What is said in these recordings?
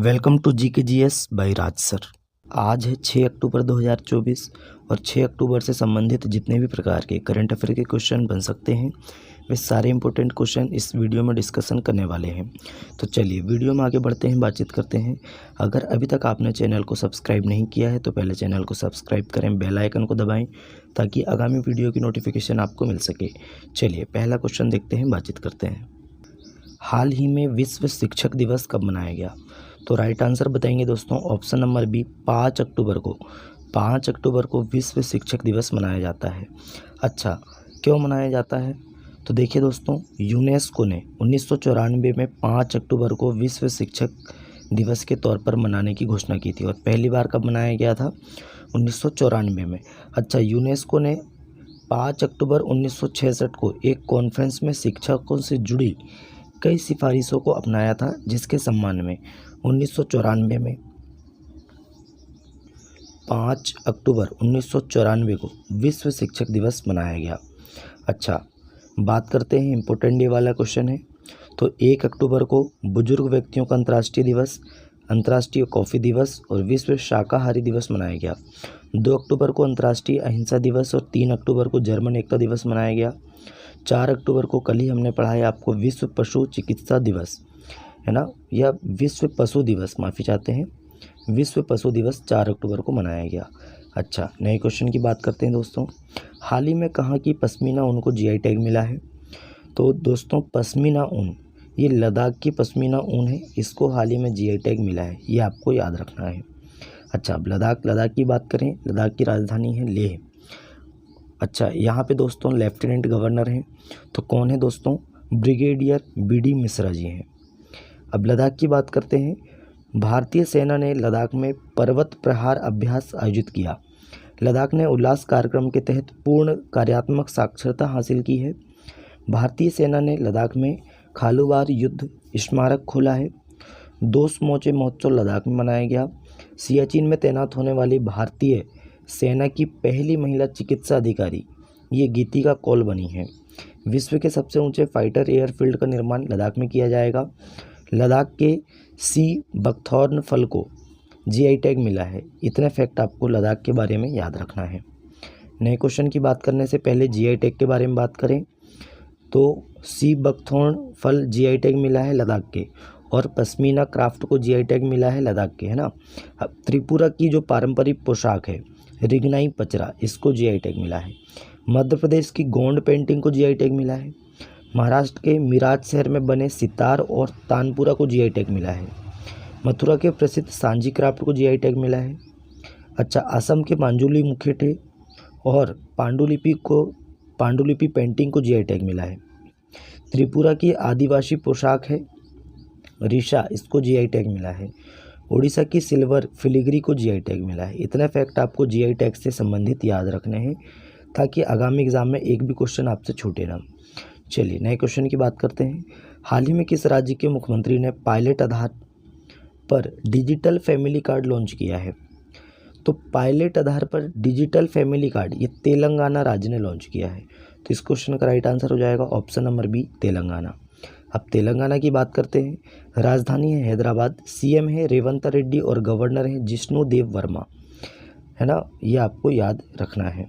Welcome to जी के G S by Raj sir. आज है 6 अक्टूबर 2024 और 6 अक्टूबर से संबंधित जितने भी प्रकार के करंट अफेयर के क्वेश्चन बन सकते हैं वे सारे इंपॉर्टेंट क्वेश्चन इस वीडियो में डिस्कशन करने वाले हैं। तो चलिए वीडियो में आगे बढ़ते हैं, बातचीत करते हैं। अगर अभी तक आपने चैनल को सब्सक्राइब नहीं किया है तो पहले चैनल को सब्सक्राइब करें, बेल आइकन को दबाएं ताकि आगामी वीडियो की नोटिफिकेशन आपको मिल सके। चलिए पहला क्वेश्चन देखते हैं, बातचीत करते हैं। हाल ही में विश्व शिक्षक दिवस कब मनाया गया? तो राइट आंसर बताएंगे दोस्तों, ऑप्शन नंबर बी 5 अक्टूबर को। 5 अक्टूबर को विश्व शिक्षक दिवस मनाया जाता है। अच्छा, क्यों मनाया जाता है? तो देखिए दोस्तों, यूनेस्को ने 1994 में 5 अक्टूबर को विश्व शिक्षक दिवस के तौर पर मनाने की घोषणा की थी। और पहली बार कब मनाया गया था? 1994 में। अच्छा, यूनेस्को ने 5 अक्टूबर 1966 को एक कॉन्फ्रेंस में शिक्षकों से जुड़ी कई सिफारिशों को अपनाया था, जिसके सम्मान में 1994 में 5 अक्टूबर 1994 को विश्व शिक्षक दिवस मनाया गया। अच्छा, बात करते हैं, इम्पोर्टेंट ये वाला क्वेश्चन है। तो 1 अक्टूबर को बुजुर्ग व्यक्तियों का अंतर्राष्ट्रीय दिवस, अंतर्राष्ट्रीय कॉफ़ी दिवस और विश्व शाकाहारी दिवस मनाया गया। 2 अक्टूबर को अंतर्राष्ट्रीय अहिंसा दिवस और 3 अक्टूबर को जर्मन एकता दिवस मनाया गया। 4 अक्टूबर को कल ही हमने पढ़ा है आपको विश्व पशु चिकित्सा दिवस, है ना, या विश्व पशु दिवस, माफ़ी चाहते हैं, विश्व पशु दिवस 4 अक्टूबर को मनाया गया। अच्छा, नए क्वेश्चन की बात करते हैं दोस्तों। हाल ही में कहाँ की पश्मीना ऊन को जीआई टैग मिला है? तो दोस्तों, पश्मीना ऊन ये लद्दाख की पश्मीना ऊन है, इसको हाल ही में जीआई टैग मिला है, ये आपको याद रखना है। अच्छा, अब लद्दाख की बात करें, लद्दाख की राजधानी है लेह। अच्छा, यहाँ पे दोस्तों लेफ्टिनेंट गवर्नर हैं, तो कौन है दोस्तों? ब्रिगेडियर BD मिश्रा जी हैं। अब लद्दाख की बात करते हैं। भारतीय सेना ने लद्दाख में पर्वत प्रहार अभ्यास आयोजित किया। लद्दाख ने उल्लास कार्यक्रम के तहत पूर्ण कार्यात्मक साक्षरता हासिल की है। भारतीय सेना ने लद्दाख में खालूवार युद्ध स्मारक खोला है। 2 समोचे महोत्सव लद्दाख में मनाया गया। सियाचिन में तैनात होने वाली भारतीय सेना की पहली महिला चिकित्सा अधिकारी ये गीतिका कौल बनी है। विश्व के सबसे ऊंचे फाइटर एयरफील्ड का निर्माण लद्दाख में किया जाएगा। लद्दाख के सी बकथॉर्न फल को जीआई टैग मिला है। इतने फैक्ट आपको लद्दाख के बारे में याद रखना है। नए क्वेश्चन की बात करने से पहले जीआई टैग के बारे में बात करें तो सी बकथॉर्न फल जीआई टैग मिला है लद्दाख के, और पश्मीना क्राफ्ट को जीआई टैग मिला है लद्दाख के, है ना। अब त्रिपुरा की जो पारंपरिक पोशाक है रिगनाई पचरा, इसको जीआई टैग मिला है। मध्य प्रदेश की गोंड पेंटिंग को जीआई टैग मिला है। महाराष्ट्र के मिराज शहर में बने सितार और तानपुरा को जीआई टैग मिला है। मथुरा के प्रसिद्ध सांची क्राफ्ट को जीआई टैग मिला है। अच्छा, असम के मांजुली मुखेटे और पांडुलिपि पेंटिंग को जीआई टैग मिला है। त्रिपुरा की आदिवासी पोशाक है रिशा, इसको जीआई टैग मिला है। उड़ीसा की सिल्वर फिलिग्री को जीआई टैग मिला है। इतने फैक्ट आपको जीआई टैग से संबंधित याद रखने हैं ताकि आगामी एग्जाम में एक भी क्वेश्चन आपसे छूटे ना। चलिए नए क्वेश्चन की बात करते हैं। हाल ही में किस राज्य के मुख्यमंत्री ने पायलट आधार पर डिजिटल फैमिली कार्ड लॉन्च किया है? तो पायलट आधार पर डिजिटल फैमिली कार्ड ये तेलंगाना राज्य ने लॉन्च किया है। तो इस क्वेश्चन का राइट आंसर हो जाएगा ऑप्शन नंबर बी, तेलंगाना। अब तेलंगाना की बात करते हैं। राजधानी है हैदराबाद, सीएम है रेवंत रेड्डी और गवर्नर है जिष्णु देव वर्मा, है ना, ये आपको याद रखना है।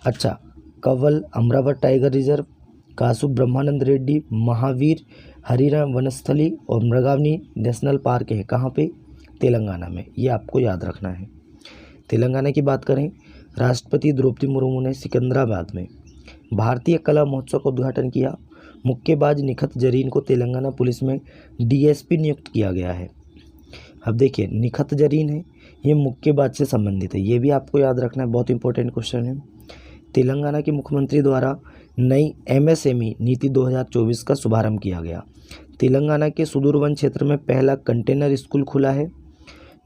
अच्छा, कवल अमरावत टाइगर रिजर्व, कासु ब्रह्मानंद रेड्डी, महावीर हरिना वनस्थली और मृगावनी नेशनल पार्क है कहाँ पे? तेलंगाना में, ये आपको याद रखना है। तेलंगाना की बात करें, राष्ट्रपति द्रौपदी मुर्मू ने सिकंदराबाद में भारतीय कला महोत्सव का उद्घाटन किया। मुक्केबाज निखत जरीन को तेलंगाना पुलिस में DSP नियुक्त किया गया है। अब देखिए, निखत जरीन है ये मुक्केबाज से संबंधित है, ये भी आपको याद रखना है, बहुत इंपॉर्टेंट क्वेश्चन है। तेलंगाना के मुख्यमंत्री द्वारा नई MSME नीति 2024 का शुभारंभ किया गया। तेलंगाना के सुदूर वन क्षेत्र में पहला कंटेनर स्कूल खुला है।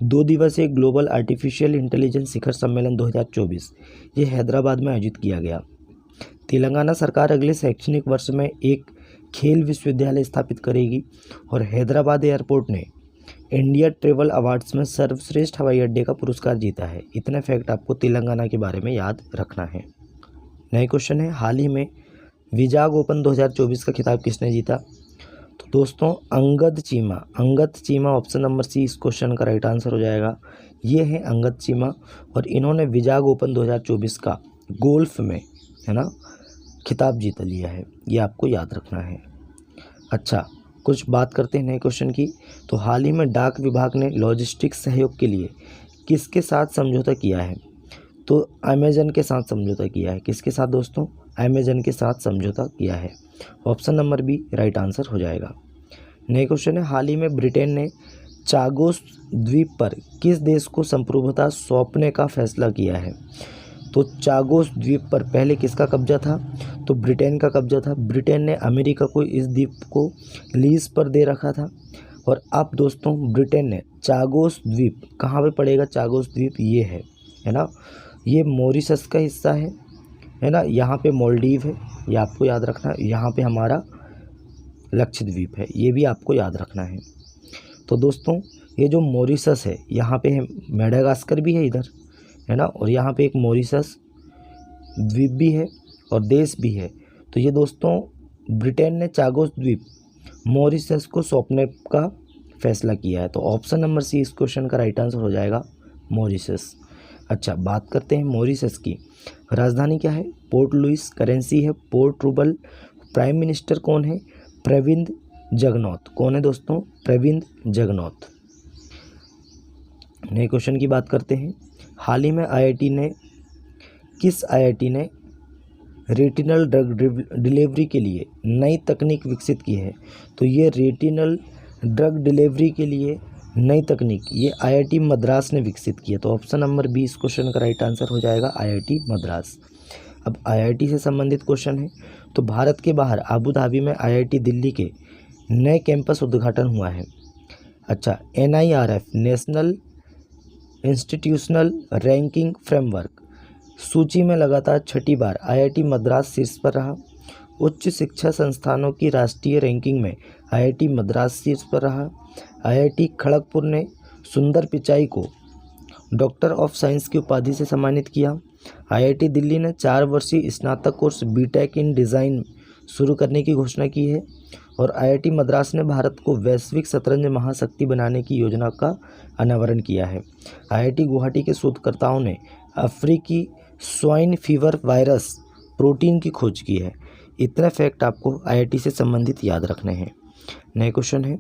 2 दिवसीय ग्लोबल आर्टिफिशियल इंटेलिजेंस शिखर सम्मेलन 2024 ये हैदराबाद में आयोजित किया गया। तेलंगाना सरकार अगले शैक्षणिक वर्ष में एक खेल विश्वविद्यालय स्थापित करेगी। और हैदराबाद एयरपोर्ट ने इंडिया ट्रेवल अवार्ड्स में सर्वश्रेष्ठ हवाई अड्डे का पुरस्कार जीता है। इतने फैक्ट आपको तेलंगाना के बारे में याद रखना है। नए क्वेश्चन है, हाल ही में विजाग ओपन 2024 का खिताब किसने जीता? तो दोस्तों Angad Cheema option number C इस क्वेश्चन का राइट आंसर हो जाएगा। ये है अंगद चीमा और इन्होंने विजाग ओपन 2024 का गोल्फ में, है ना, खिताब जीत लिया है, ये आपको याद रखना है। अच्छा, कुछ बात करते हैं नए क्वेश्चन की। तो हाल ही में डाक विभाग ने लॉजिस्टिक्स सहयोग के लिए किसके साथ समझौता किया है? तो अमेजन के साथ समझौता किया है। किसके साथ दोस्तों? अमेजन के साथ समझौता किया है। Option number B right answer हो जाएगा। नए क्वेश्चन है, हाल ही में ब्रिटेन ने चागोस द्वीप पर किस देश को संप्रभुता सौंपने का फैसला किया है? तो चागोस द्वीप पर पहले किसका कब्जा था? तो ब्रिटेन का कब्जा था। ब्रिटेन ने अमेरिका को इस द्वीप को लीज पर दे रखा था और अब दोस्तों ब्रिटेन ने चागोस द्वीप, कहाँ पे पड़ेगा चागोस द्वीप? ये है ना, ये मॉरिशस का हिस्सा है ना, यहाँ पे मालदीव है, ये आपको याद रखना है। यहाँ पे हमारा लक्षद्वीप है, ये भी आपको याद रखना है। तो दोस्तों ये जो मॉरिशस है, यहाँ पे है मेडागास्कर भी है इधर, है ना, और यहाँ पे एक मॉरिशस द्वीप भी है और देश भी है। तो ये दोस्तों ब्रिटेन ने चागोस द्वीप मॉरिशस को सौंपने का फैसला किया है। तो ऑप्शन नंबर सी इस क्वेश्चन का राइट आंसर हो जाएगा, मॉरिशस। अच्छा, बात करते हैं मॉरिशस की। राजधानी क्या है? Port Louis. करेंसी है पोर्ट रूबल। प्राइम मिनिस्टर कौन है? प्रविंद जगनॉथ। कौन है दोस्तों? प्रविंद जगनॉथ। नए क्वेश्चन की बात करते हैं। हाल ही में किस आईआईटी ने रेटिनल ड्रग डिलीवरी के लिए नई तकनीक विकसित की है? तो ये रेटिनल ड्रग डिलीवरी के लिए नई तकनीक ये आईआईटी मद्रास ने विकसित की है। तो ऑप्शन नंबर बी इस क्वेश्चन का राइट आंसर हो जाएगा, आईआईटी मद्रास। अब आईआईटी से संबंधित क्वेश्चन है। तो भारत के बाहर आबू धाबी में आईआईटी दिल्ली के नए कैंपस उद्घाटन हुआ है। अच्छा, NIRF national institutional ranking framework सूची में लगातार छठी बार आईआईटी मद्रास शीर्ष पर रहा। उच्च शिक्षा संस्थानों की राष्ट्रीय रैंकिंग में आईआईटी मद्रास शीर्ष पर रहा। आईआईटी खड़गपुर ने सुंदर पिचाई को डॉक्टर ऑफ साइंस की उपाधि से सम्मानित किया। आईआईटी दिल्ली ने 4 वर्षीय स्नातक कोर्स बीटेक इन डिज़ाइन शुरू करने की घोषणा की है और आईआईटी मद्रास ने भारत को वैश्विक शतरंज महाशक्ति बनाने की योजना का अनावरण किया है। आईआईटी गुवाहाटी के शोधकर्ताओं ने अफ्रीकी स्वाइन फीवर वायरस प्रोटीन की खोज की है। इतने फैक्ट आपको आईआईटी से संबंधित याद रखने हैं। नए क्वेश्चन है,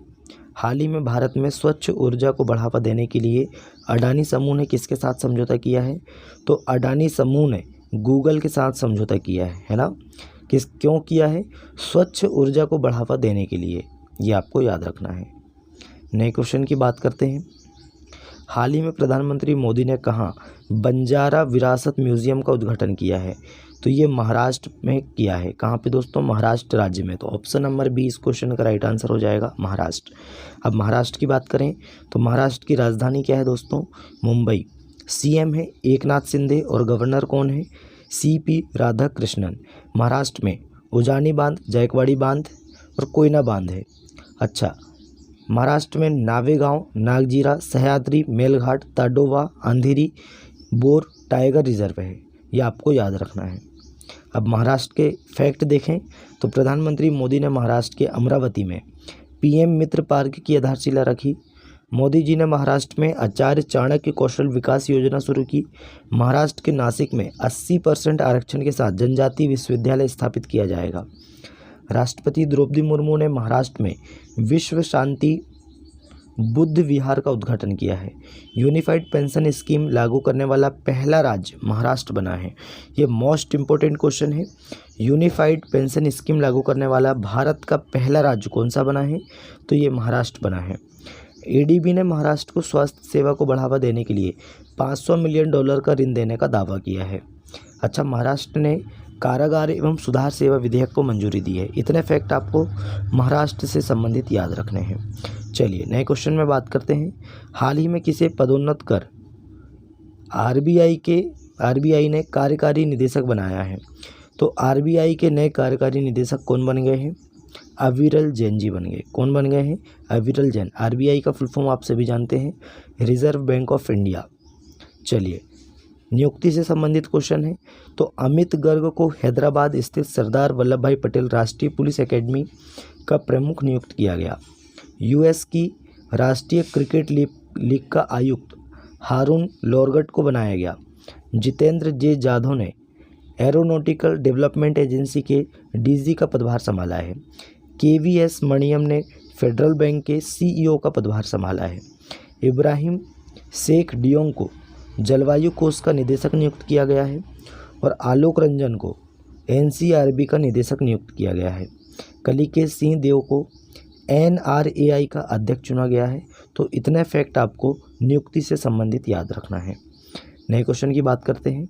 हाल ही में भारत में स्वच्छ ऊर्जा को बढ़ावा देने के लिए अडानी समूह ने किसके साथ समझौता किया है? तो अडानी समूह ने गूगल के साथ समझौता किया है ना। क्यों किया है? स्वच्छ ऊर्जा को बढ़ावा देने के लिए, ये आपको याद रखना है। नए क्वेश्चन की बात करते हैं। हाल ही में प्रधानमंत्री मोदी ने कहाँ बंजारा विरासत म्यूजियम का उद्घाटन किया है? तो ये महाराष्ट्र में किया है। कहाँ पे दोस्तों? महाराष्ट्र राज्य में। तो ऑप्शन नंबर बी इस क्वेश्चन का राइट आंसर हो जाएगा, महाराष्ट्र। अब महाराष्ट्र की बात करें तो महाराष्ट्र की राजधानी क्या है दोस्तों? मुंबई। सीएम है एकनाथ शिंदे और गवर्नर कौन है? CP राधाकृष्णन। महाराष्ट्र में उजानी बांध, जायकवाड़ी बांध और कोयना बांध है। अच्छा, महाराष्ट्र में नावेगांव, नागजीरा, सह्याद्री, मेलघाट, ताडोवा, अंधेरी, बोर टाइगर रिजर्व है, ये आपको याद रखना है। अब महाराष्ट्र के फैक्ट देखें तो प्रधानमंत्री मोदी ने महाराष्ट्र के अमरावती में PM मित्र पार्क की आधारशिला रखी। मोदी जी ने महाराष्ट्र में आचार्य चाणक्य कौशल विकास योजना शुरू की। महाराष्ट्र के नासिक में 80% आरक्षण के साथ जनजातीय विश्वविद्यालय स्थापित किया जाएगा। राष्ट्रपति द्रौपदी मुर्मू ने महाराष्ट्र में विश्व शांति बुद्ध विहार का उद्घाटन किया है। यूनिफाइड पेंशन स्कीम लागू करने वाला पहला राज्य महाराष्ट्र बना है। ये मोस्ट इम्पोर्टेंट क्वेश्चन है। यूनिफाइड पेंशन स्कीम लागू करने वाला भारत का पहला राज्य कौन सा बना है? तो ये महाराष्ट्र बना है। ADB ने महाराष्ट्र को स्वास्थ्य सेवा को बढ़ावा देने के लिए $500 मिलियन का ऋण देने का दावा किया है। अच्छा, महाराष्ट्र ने कारागार एवं सुधार सेवा विधेयक को मंजूरी दी है। इतने फैक्ट आपको महाराष्ट्र से संबंधित याद रखने हैं। चलिए नए क्वेश्चन में बात करते हैं। हाल ही में किसे पदोन्नत कर RBI ने कार्यकारी निदेशक बनाया है? तो RBI के नए कार्यकारी निदेशक कौन बन गए हैं? अविरल जैन जी बन गए। कौन बन गए हैं? अविरल जैन। RBI का फुल फॉर्म आप सभी जानते हैं, रिजर्व बैंक ऑफ इंडिया। चलिए नियुक्ति से संबंधित क्वेश्चन है। तो अमित गर्ग को हैदराबाद स्थित सरदार वल्लभ भाई पटेल राष्ट्रीय पुलिस एकेडमी का प्रमुख नियुक्त किया गया। यूएस की राष्ट्रीय क्रिकेट लीग का आयुक्त हारून लोरगट को बनाया गया। जितेंद्र जे जाधव ने एरोनॉटिकल डेवलपमेंट एजेंसी के डीजी का पदभार संभाला है। केवीएस मणियम ने फेडरल बैंक के सीईओ का पदभार संभाला है। इब्राहिम शेख डियोंग को जलवायु कोष का निदेशक नियुक्त किया गया है और आलोक रंजन को एनसीआरबी का निदेशक नियुक्त किया गया है। कलिकेश सिंह देव को एनआरएआई का अध्यक्ष चुना गया है। तो इतने फैक्ट आपको नियुक्ति से संबंधित याद रखना है। नए क्वेश्चन की बात करते हैं।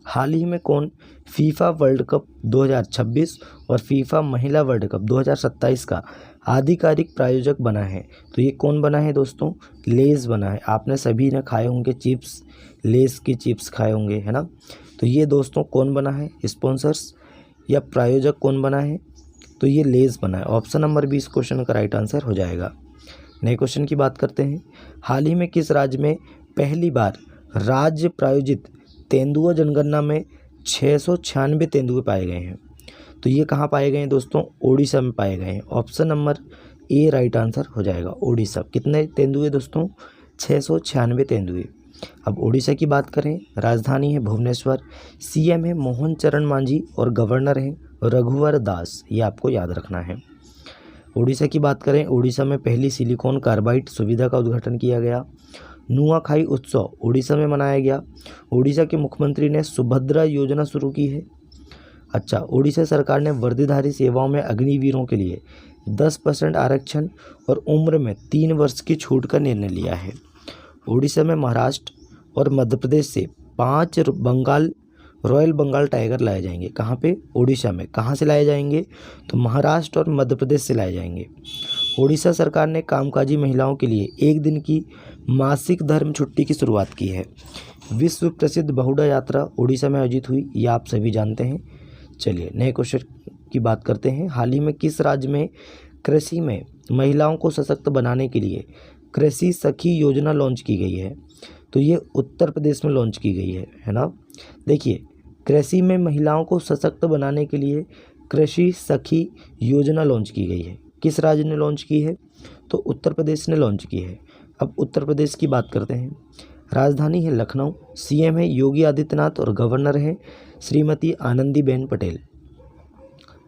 हाल ही में कौन फीफा वर्ल्ड कप 2026 और फीफा महिला वर्ल्ड कप 2027 का आधिकारिक प्रायोजक बना है? तो ये कौन बना है दोस्तों? लेज बना है। आपने सभी ने खाए होंगे चिप्स, लेज की चिप्स खाए होंगे, है ना। तो ये दोस्तों कौन बना है? स्पॉन्सर्स या प्रायोजक कौन बना है? तो ये लेज बना है। ऑप्शन नंबर 20 क्वेश्चन का राइट आंसर हो जाएगा। नए क्वेश्चन की बात करते हैं। हाल ही में किस राज्य में पहली बार राज्य प्रायोजित तेंदुआ जनगणना में 696 तेंदुए पाए गए हैं? तो ये कहाँ पाए गए हैं दोस्तों? ओडिशा में पाए गए हैं। Option number A right answer हो जाएगा, ओडिशा। कितने तेंदुए दोस्तों? 696 तेंदुए। अब ओडिशा की बात करें, राजधानी है भुवनेश्वर, सीएम है मोहन चरण मांझी और गवर्नर है रघुवर दास। ये आपको याद रखना है। ओडिशा की बात करें, ओडिशा में पहली सिलिकॉन कार्बाइड सुविधा का उद्घाटन किया गया। नुआखाई उत्सव ओडिशा में मनाया गया। ओडिशा के मुख्यमंत्री ने सुभद्रा योजना शुरू की है। अच्छा, ओडिशा सरकार ने वर्दीधारी सेवाओं में अग्निवीरों के लिए 10% आरक्षण और उम्र में 3 वर्ष की छूट का निर्णय लिया है। ओडिशा में महाराष्ट्र और मध्य प्रदेश से 5 रॉयल बंगाल टाइगर लाए जाएंगे। कहाँ पे? ओडिशा में। कहाँ से लाए जाएंगे? तो महाराष्ट्र और मध्य प्रदेश से लाए जाएंगे। ओडिशा सरकार ने कामकाजी महिलाओं के लिए 1 दिन की मासिक धर्म छुट्टी की शुरुआत की है। विश्व प्रसिद्ध बहुडा यात्रा ओडिशा में आयोजित हुई, ये आप सभी जानते हैं। चलिए नए क्वेश्चन की बात करते हैं। हाल ही में किस राज्य में कृषि में महिलाओं को सशक्त बनाने के लिए कृषि सखी योजना लॉन्च की गई है? तो ये उत्तर प्रदेश में लॉन्च की गई है ना। देखिए, कृषि में महिलाओं को सशक्त बनाने के लिए कृषि सखी योजना लॉन्च की गई है। किस राज्य ने लॉन्च की है? तो उत्तर प्रदेश ने लॉन्च की है। अब उत्तर प्रदेश की बात करते हैं। राजधानी है लखनऊ, सीएम है योगी आदित्यनाथ और गवर्नर है श्रीमती आनंदीबेन पटेल।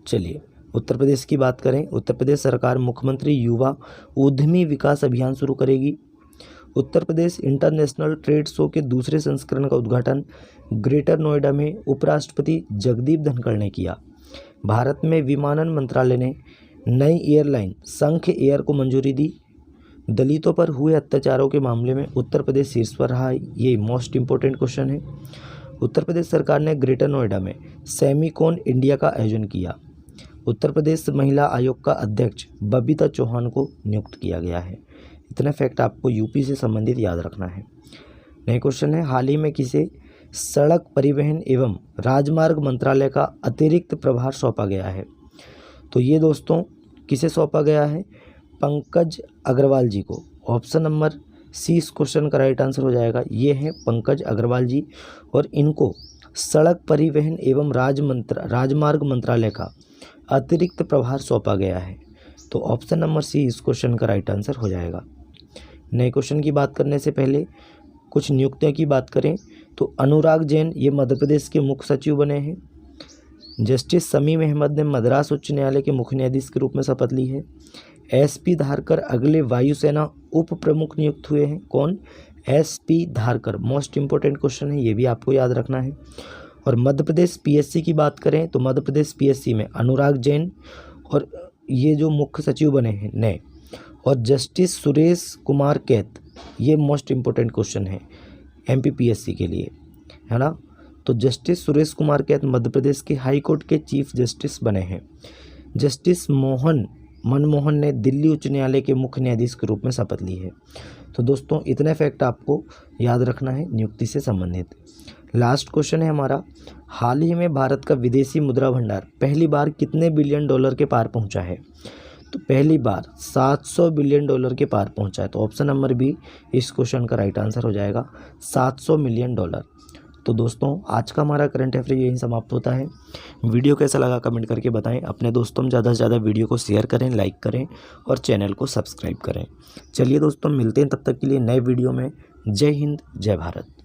चलिए उत्तर प्रदेश की बात करें। उत्तर प्रदेश सरकार मुख्यमंत्री युवा उद्यमी विकास अभियान शुरू करेगी। Uttar Pradesh international trade show के दूसरे संस्करण का उद्घाटन ग्रेटर नोएडा में उपराष्ट्रपति जगदीप धनखड़ ने किया। भारत में विमानन मंत्रालय ने नई एयरलाइन संख एयर को मंजूरी दी। दलितों पर हुए अत्याचारों के मामले में उत्तर प्रदेश शीर्ष पर रहा। ये मोस्ट इंपॉर्टेंट क्वेश्चन है। उत्तर प्रदेश सरकार ने ग्रेटर नोएडा में सेमिकॉन इंडिया का आयोजन किया। उत्तर प्रदेश महिला आयोग का अध्यक्ष बबीता चौहान को नियुक्त किया गया है। इतने फैक्ट आपको यूपी से संबंधित याद रखना है। नए क्वेश्चन है, हाल ही में किसे सड़क परिवहन एवं राजमार्ग मंत्रालय का अतिरिक्त प्रभार सौंपा गया है? तो ये दोस्तों किसे सौंपा गया है? पंकज अग्रवाल जी को। ऑप्शन नंबर सी इस क्वेश्चन का राइट आंसर हो जाएगा। ये हैं पंकज अग्रवाल जी और इनको सड़क परिवहन एवं राजमार्ग मंत्रालय का अतिरिक्त प्रभार सौंपा गया है। तो ऑप्शन नंबर सी इस क्वेश्चन का राइट आंसर हो जाएगा। नए क्वेश्चन की बात करने से पहले कुछ नियुक्तियों की बात करें तो अनुराग जैन ये मध्य प्रदेश के मुख्य सचिव बने हैं। जस्टिस शमीम अहमद ने मद्रास उच्च न्यायालय के मुख्य न्यायाधीश के रूप में शपथ ली है। एसपी धारकर अगले वायुसेना उप प्रमुख नियुक्त हुए हैं। कौन? SP Dharkar. Most important question है, ये भी आपको याद रखना है। और मध्य प्रदेश पीएससी की बात करें तो मध्य प्रदेश पीएससी में अनुराग जैन और ये जो मुख्य सचिव बने हैं नए, और जस्टिस सुरेश कुमार कैत, ये मोस्ट इंपॉर्टेंट क्वेश्चन है एमपीपीएससी के लिए, है ना। तो जस्टिस सुरेश कुमार कैत मध्य प्रदेश के हाई कोर्ट के चीफ जस्टिस बने हैं। जस्टिस मनमोहन ने दिल्ली उच्च न्यायालय के मुख्य न्यायाधीश के रूप में शपथ ली है। तो दोस्तों इतने फैक्ट आपको याद रखना है नियुक्ति से संबंधित। लास्ट क्वेश्चन है हमारा, हाल ही में भारत का विदेशी मुद्रा भंडार पहली बार कितने बिलियन डॉलर के पार पहुंचा है? तो पहली बार 700 बिलियन डॉलर के पार पहुंचा है। तो ऑप्शन नंबर बी इस क्वेश्चन का राइट आंसर हो जाएगा, 700 मिलियन डॉलर। तो दोस्तों आज का हमारा करंट अफेयर यहीं समाप्त होता है। वीडियो कैसा लगा कमेंट करके बताएं। अपने दोस्तों में ज़्यादा से ज़्यादा वीडियो को शेयर करें, लाइक करें और चैनल को सब्सक्राइब करें। चलिए दोस्तों मिलते हैं तब तक के लिए नए वीडियो में। जय हिंद, जय भारत।